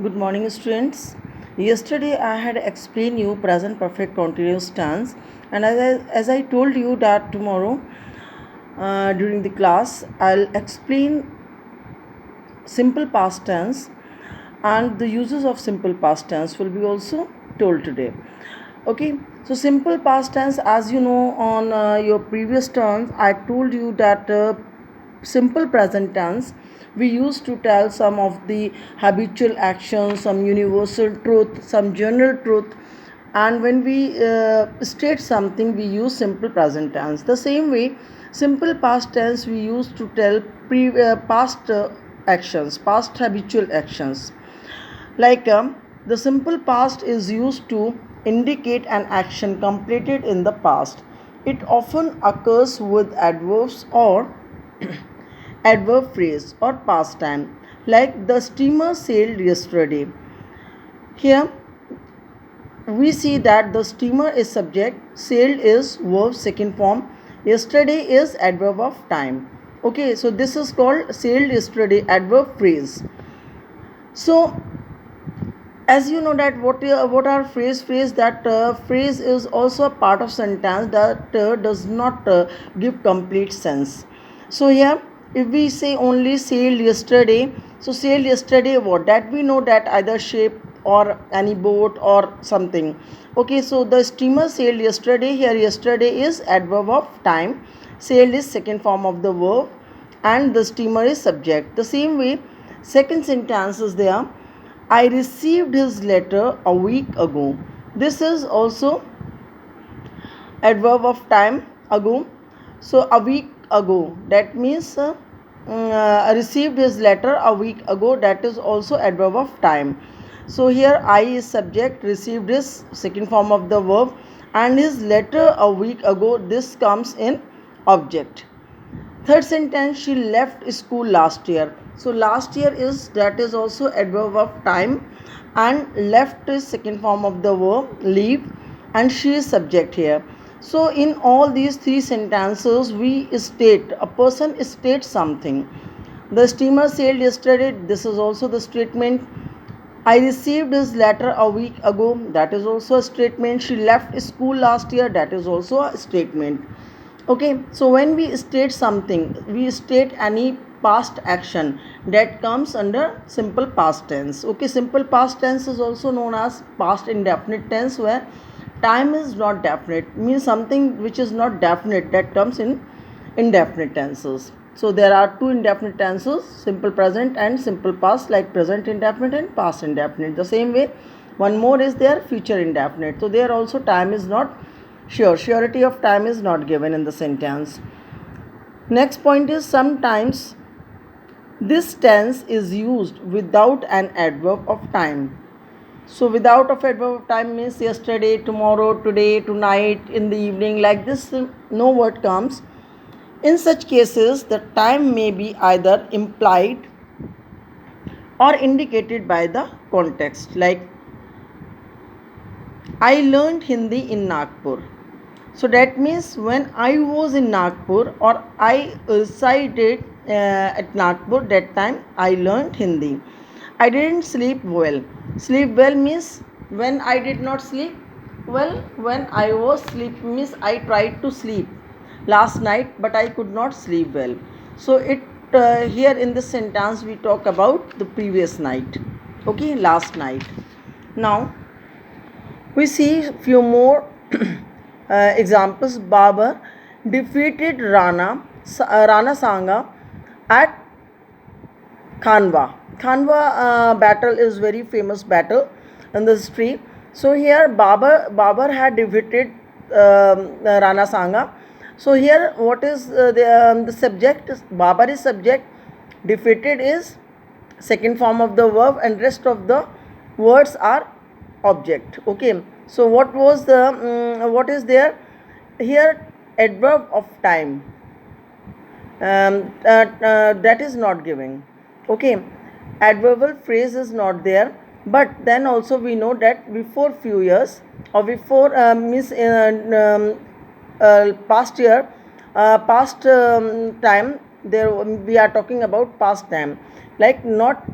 Good morning, students. Yesterday I had explained you present perfect continuous tense, and as I told you that tomorrow during the class I'll explain simple past tense, and the uses of simple past tense will be also told today. Okay, so simple past tense, as you know, on your previous terms I told you that simple present tense we used to tell some of the habitual actions, some universal truth, some general truth, and when we state something we use simple present tense. The same way, simple past tense we used to tell past actions, past habitual actions. Like the simple past is used to indicate an action completed in the past. It often occurs with adverbs or adverb phrase or past time, like the steamer sailed yesterday. Here we see that the steamer is subject, sailed is verb second form, yesterday is adverb of time. Okay, so this is called sailed yesterday adverb phrase. So as you know that what are phrase that phrase is also a part of sentence that does not give complete sense. So here if we say only sailed yesterday, so sailed yesterday, what that we know that either ship or any boat or something. Okay, so the steamer sailed yesterday, here yesterday is adverb of time, sailed is second form of the verb, and the steamer is subject. The same way, second sentence is there, I received his letter a week ago. This is also adverb of time, ago. So a week ago, that means I received his letter a week ago, that is also adverb of time. So here I is subject, received is second form of the verb, and his letter a week ago, this comes in object. Third sentence, she left school last year. So last year is, that is also adverb of time, and left is second form of the verb leave, and she is subject here. So in all these three sentences we state, a person states something. The steamer sailed yesterday, this is also the statement. I received his letter a week ago, that is also a statement. She left school last year, that is also a statement. Okay, so when we state something, we state any past action that comes under simple past tense. Okay, simple past tense is also known as past indefinite tense, where time is not definite, means something which is not definite, that comes in indefinite tenses. So there are two indefinite tenses, simple present and simple past, like present indefinite and past indefinite. The same way, one more is there, future indefinite. So there also time is not sure, surety of time is not given in the sentence. Next point is, sometimes this tense is used without an adverb of time. So without of adverb of time means yesterday, tomorrow, today, tonight, in the evening, like this no word comes. In such cases the time may be either implied or indicated by the context, like I learned Hindi in Nagpur. So that means when I was in Nagpur or I resided at Nagpur, that time I learned Hindi. I didn't sleep well. Sleep well means when I did not sleep well, when I was sleep means I tried to sleep last night but I could not sleep well. So it here in this sentence we talk about the previous night. Okay, last night. Now we see few more examples. Babur defeated Rana Sanga at Khanwa. Khanwa battle is very famous battle in the history. So here Babur had defeated Rana Sanga. So here what is the subject? Babur is subject, defeated is second form of the verb, and rest of the words are object. Okay, so what is there here? Adverb of time, that is not giving. Okay, adverbial phrase is not there, but then also we know that before few years or before means past year, past time, there we are talking about past time, like not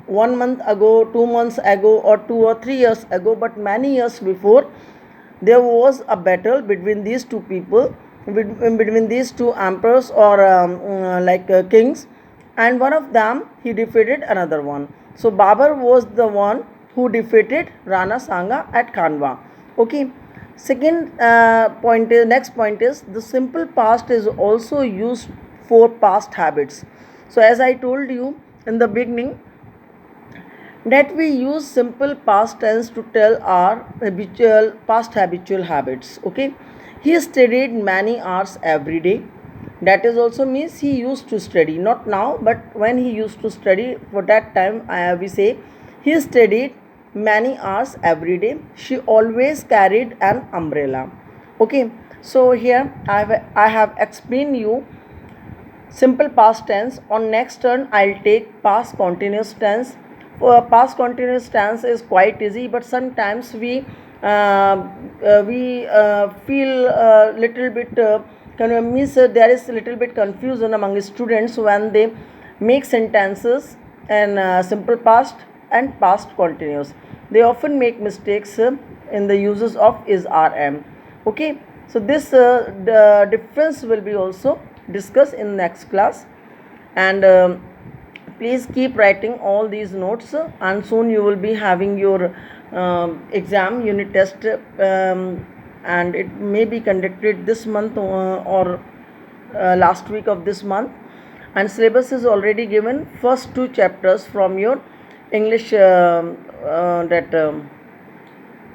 1 month ago, 2 months ago, or 2 or 3 years ago, but many years before, there was a battle between these two people, between these two emperors or kings, and one of them he defeated another one. So Babur was the one who defeated Rana Sanga at Kanwa. Okay. Second point is, next point is, the simple past is also used for past habits. So as I told you in the beginning, that we use simple past tense to tell our habitual habits. Okay. He studied many hours every day. That is also means he used to study, not now, but when he used to study, for that time we say he studied many hours every day. She always carried an umbrella. Okay. So here I have explained you simple past tense. On next turn I'll take past continuous tense. Past continuous tense is quite easy, but sometimes we feel a little bit means there is a little bit confusion among students when they make sentences in simple past and past continuous. They often make mistakes in the uses of is, are, am. Okay. So this the difference will be also discussed in next class, and please keep writing all these notes, and soon you will be having your exam unit test, and it may be conducted this month or last week of this month, and syllabus is already given. First two chapters from your English, that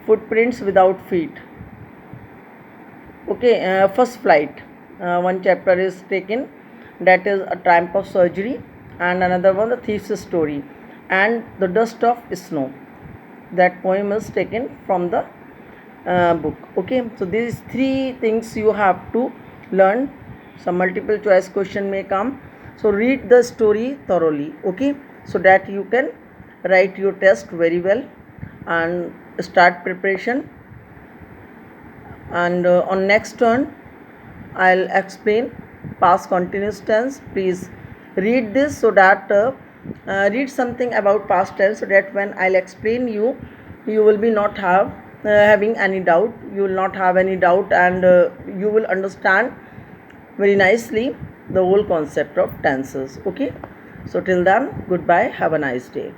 footprints without feet. Okay. First flight, one chapter is taken, that is a triumph of surgery, and another one the thief's story, and the dust of snow. That poem is taken from the book. Okay. So these three things you have to learn. Some multiple choice question may come, so read the story thoroughly. Okay. So that you can write your test very well and start preparation. And on next turn I'll explain past continuous tense. Please read this, so that read something about past tense, so that when I'll explain you, you will be not having any doubt. You will not have any doubt, and you will understand very nicely the whole concept of tenses. Okay. So till then, goodbye, have a nice day.